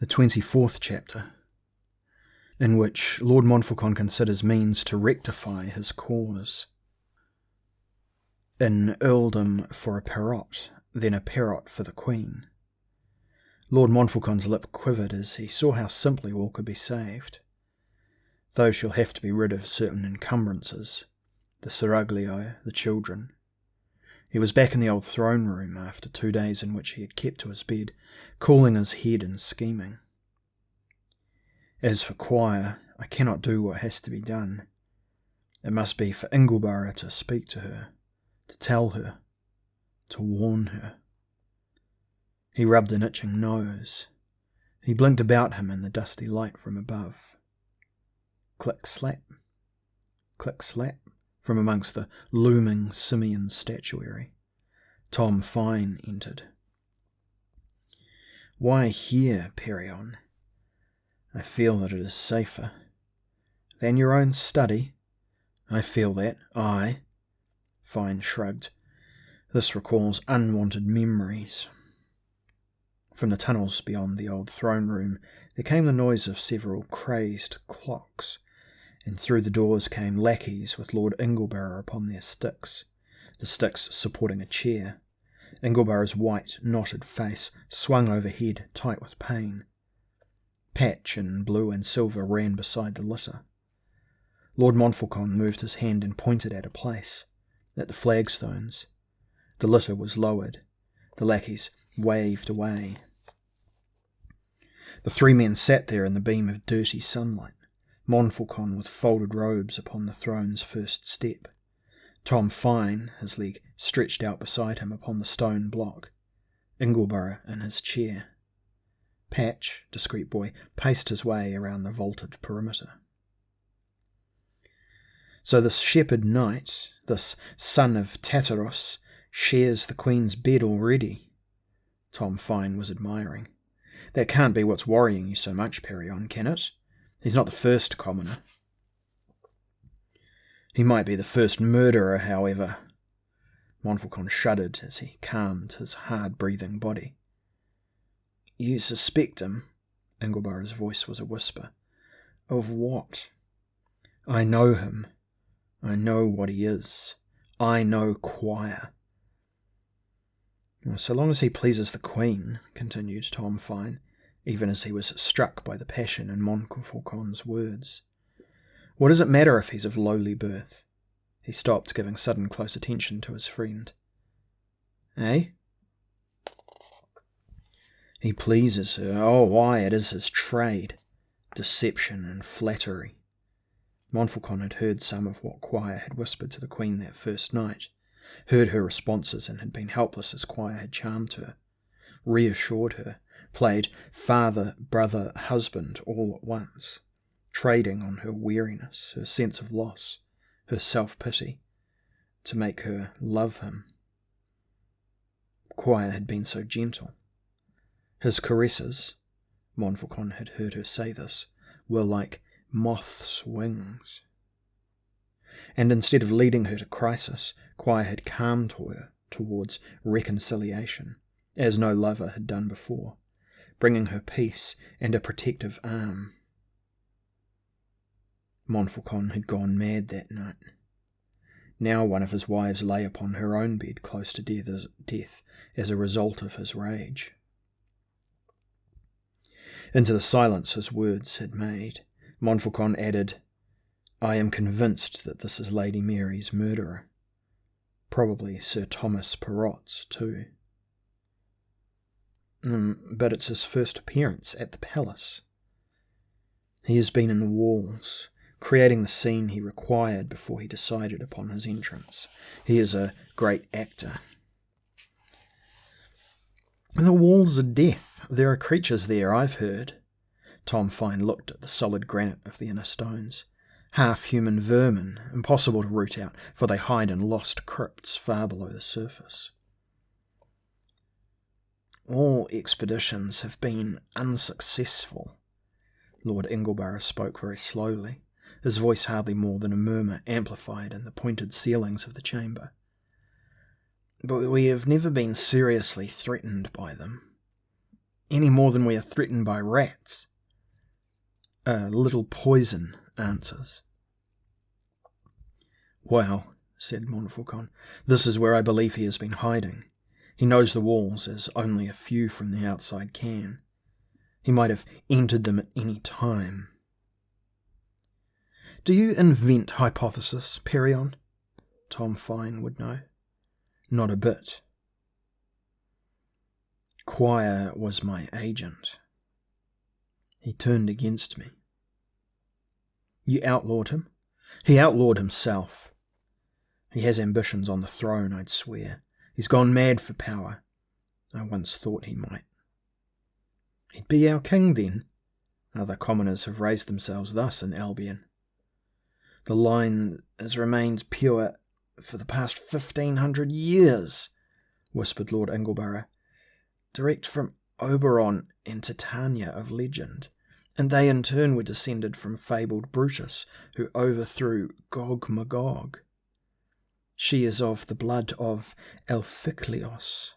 the 24th chapter, in which Lord Montfallcon considers means to rectify his cause. An earldom for a Perrott, then a Perrott for the Queen. Lord Montfallcon's lip quivered as he saw how simply all could be saved. Though she'll have to be rid of certain encumbrances, the seraglio, the children. He was back in the old throne room after 2 days in which he had kept to his bed, cooling his head and scheming. As for choir, I cannot do what has to be done. It must be for Ingleborough to speak to her, to tell her, to warn her. He rubbed an itching nose. He blinked about him in the dusty light from above. Click-slap, click-slap, from amongst the looming simian statuary. Tom Fine entered. "Why here, Perion? I feel that it is safer. Than your own study? I feel that, I." Fine shrugged. "This recalls unwanted memories." From the tunnels beyond the old throne room there came the noise of several crazed clocks, and through the doors came lackeys with Lord Ingleborough upon their sticks, the sticks supporting a chair. Ingleborough's white, knotted face swung overhead, tight with pain. Patch in blue and silver ran beside the litter. Lord Montfallcon moved his hand and pointed at a place, at the flagstones. The litter was lowered. The lackeys waved away. The 3 men sat there in the beam of dirty sunlight, Montfallcon with folded robes upon the throne's first step, Tom Fine, his leg stretched out beside him upon the stone block, Ingleborough in his chair. Patch, discreet boy, paced his way around the vaulted perimeter. "So this shepherd knight, this son of Tartarus, shares the Queen's bed already?" Tom Fine was admiring. "That can't be what's worrying you so much, Perion, can it? He's not the first commoner." "He might be the first murderer, however." Montfallcon shuddered as he calmed his hard-breathing body. "You suspect him?" Ingleborough's voice was a whisper. "Of what?" "I know him. I know what he is. I know choir." "So long as he pleases the Queen," continued Tom Fine, even as he was struck by the passion in Montfallcon's words. "What does it matter if he's of lowly birth?" He stopped, giving sudden close attention to his friend. "Eh?" "He pleases her. Oh, why, it is his trade. Deception and flattery." Montfallcon had heard some of what Choir had whispered to the Queen that first night, heard her responses, and had been helpless as Choir had charmed her, reassured her, played father, brother, husband all at once, trading on her weariness, her sense of loss, her self-pity, to make her love him. Choir had been so gentle. His caresses, Montfallcon had heard her say this, were like moth's wings. And instead of leading her to crisis, Choir had calmed her towards reconciliation, as no lover had done before, bringing her peace and a protective arm. Montfallcon had gone mad that night. Now one of his wives lay upon her own bed close to death as a result of his rage. Into the silence his words had made, Montfallcon added, "I am convinced that this is Lady Mary's murderer. Probably Sir Thomas Perrott's too." But it's his first appearance at the palace. He has been in the walls, creating the scene he required before he decided upon his entrance. He is a great actor. "The walls are death. There are creatures there, I've heard." Tom Fine looked at the solid granite of the inner stones. "Half-human vermin, impossible to root out, for they hide in lost crypts far below the surface." "All expeditions have been unsuccessful." Lord Ingleborough spoke very slowly, his voice hardly more than a murmur amplified in the pointed ceilings of the chamber. "But we have never been seriously threatened by them. any more than we are threatened by rats. A little poison answers. Well, said Montfallcon, this is where I believe he has been hiding. He knows the walls as only a few from the outside can. He might have entered them at any time. Do you invent hypothesis, Perion? Tom Fine would know. Not a bit. Quire was my agent. He turned against me. You outlawed him? He outlawed himself. He has ambitions on the throne, I'd swear. He's gone mad for power. I once thought he might. He'd be our king then. Other commoners have raised themselves thus in Albion. The line has remained pure for the past 1,500 years, whispered Lord Ingleborough, direct from Oberon and Titania of legend, and they in turn were descended from fabled Brutus, who overthrew Gog Magog. She is of the blood of Elphicleos.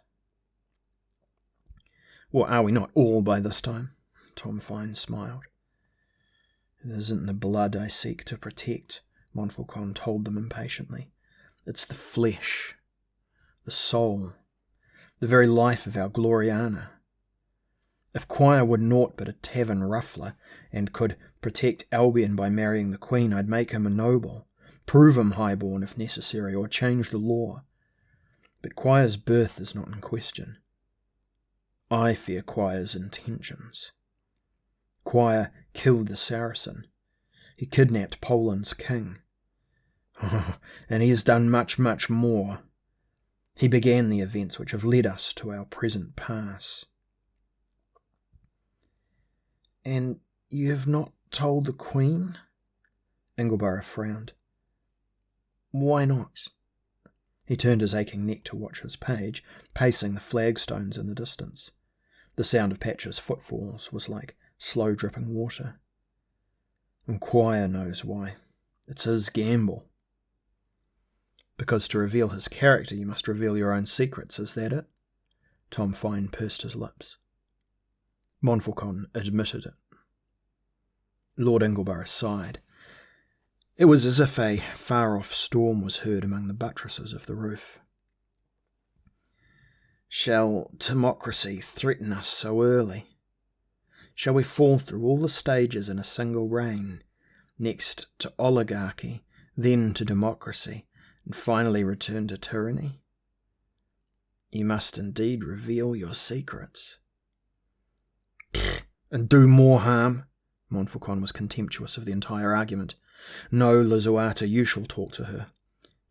Well, are we not all by this time? Tom Fine smiled. It isn't the blood I seek to protect, Montfallcon told them impatiently. It's the flesh, the soul, the very life of our Gloriana. If Quire were naught but a tavern ruffler, and could protect Albion by marrying the Queen, I'd make him a noble, prove him highborn if necessary, or change the law. But Quire's birth is not in question. I fear Quire's intentions. Quire killed the Saracen. He kidnapped Poland's king. Oh, and he has done much, much more. He began the events which have led us to our present pass. And you have not told the Queen? Ingleborough frowned. Why not? He turned his aching neck to watch his page, pacing the flagstones in the distance. The sound of Patch's footfalls was like slow dripping water. And Quire knows why. It's his gamble. Because to reveal his character you must reveal your own secrets, is that it? Tom Fine pursed his lips. Montfallcon admitted it. Lord Ingleborough sighed. It was as if a far-off storm was heard among the buttresses of the roof. Shall democracy threaten us so early? Shall we fall through all the stages in a single reign, next to oligarchy, then to democracy, and finally return to tyranny? You must indeed reveal your secrets. And do more harm? Montfallcon was contemptuous of the entire argument. No, Lisuarte, you shall talk to her.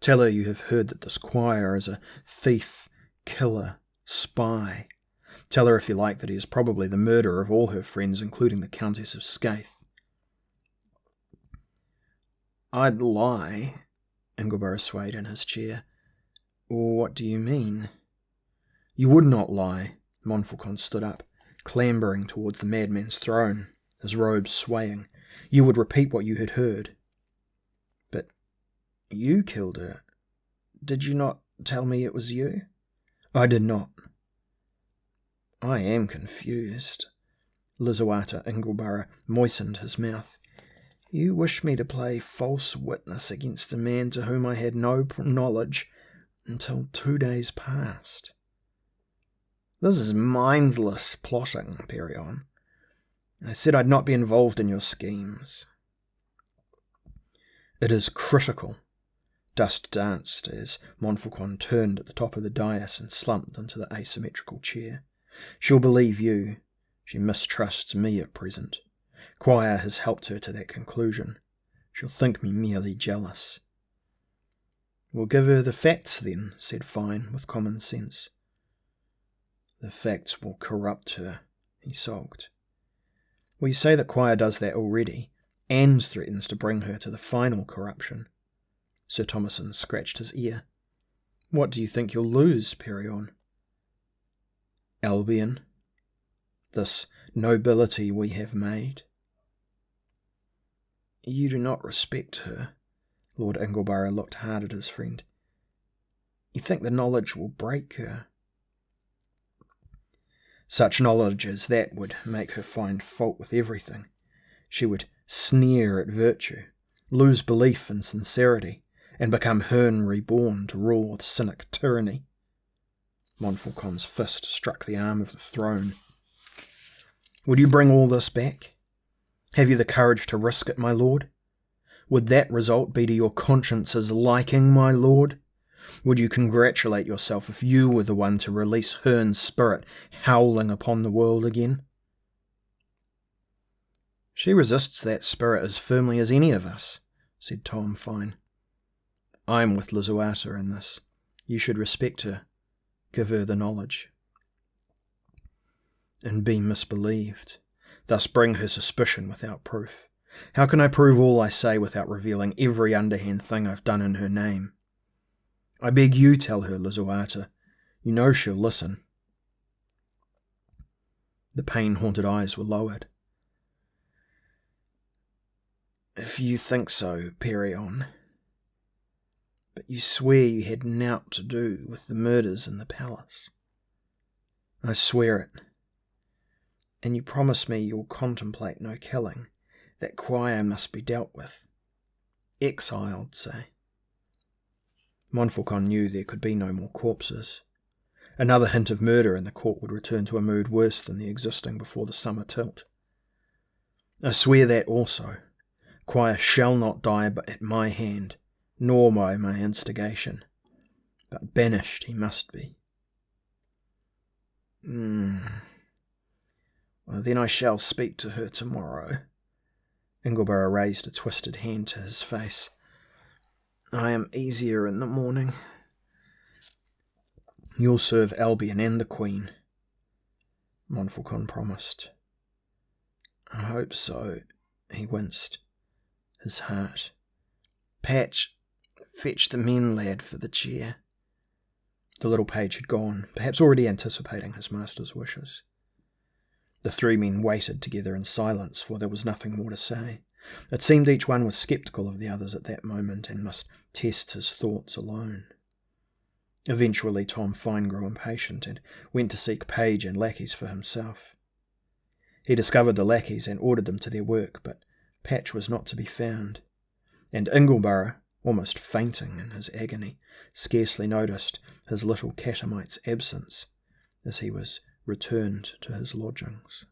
Tell her you have heard that this Quire is a thief, killer, spy. Tell her, if you like, that he is probably the murderer of all her friends, including the Countess of Skaith. I'd lie, Ingleborough swayed in his chair. What do you mean? You would not lie. Montfallcon stood up, clambering towards the madman's throne, his robes swaying. You would repeat what you had heard. But you killed her. Did you not tell me it was you? I did not. I am confused. Lisuarte Ingleborough moistened his mouth. You wish me to play false witness against a man to whom I had no knowledge until 2 days past. This is mindless plotting, Perion. I said I'd not be involved in your schemes. It is critical. Dust danced as Montfallcon turned at the top of the dais and slumped into the asymmetrical chair. She'll believe you. She mistrusts me at present. Quire has helped her to that conclusion. She'll think me merely jealous. We'll give her the facts then, said Fine, with common sense. The facts will corrupt her, he sulked. Well, you say that Quire does that already, and threatens to bring her to the final corruption. Sir Thomason scratched his ear. What do you think you'll lose, Perion? Albion, this nobility we have made. You do not respect her. Lord Ingleborough looked hard at his friend. You think the knowledge will break her. Such knowledge as that would make her find fault with everything. She would sneer at virtue, lose belief in sincerity, and become Herne reborn to rule with cynic tyranny. Montfallcon's fist struck the arm of the throne. Would you bring all this back? Have you the courage to risk it, my lord? Would that result be to your conscience's liking, my lord? Would you congratulate yourself if you were the one to release Herne's spirit howling upon the world again? She resists that spirit as firmly as any of us, said Tom Fine. I'm with Lisuarte in this. You should respect her. Give her the knowledge. And be misbelieved. Thus bring her suspicion without proof. How can I prove all I say without revealing every underhand thing I've done in her name? I beg you tell her, Lisuarte. You know she'll listen. The pain-haunted eyes were lowered. If you think so, Perion. But you swear you had nought to do with the murders in the palace. I swear it. And you promise me you'll contemplate no killing. That choir must be dealt with. Exiled, say. Montfallcon knew there could be no more corpses. Another hint of murder and the court would return to a mood worse than the existing before the summer tilt. I swear that also. Choir shall not die but at my hand, nor by my instigation. But banished he must be. Well, then I shall speak to her tomorrow. Ingleborough raised a twisted hand to his face. I am easier in the morning. You'll serve Albion and the Queen, Montfallcon promised. I hope so, he winced. His heart. Patch, fetch the men, lad, for the chair. The little page had gone, perhaps already anticipating his master's wishes. The three men waited together in silence, for there was nothing more to say. It seemed each one was sceptical of the others at that moment, and must test his thoughts alone. Eventually Tom Fine grew impatient, and went to seek page and lackeys for himself. He discovered the lackeys and ordered them to their work, but Patch was not to be found, and Ingleborough, almost fainting in his agony, scarcely noticed his little catamite's absence as he was returned to his lodgings.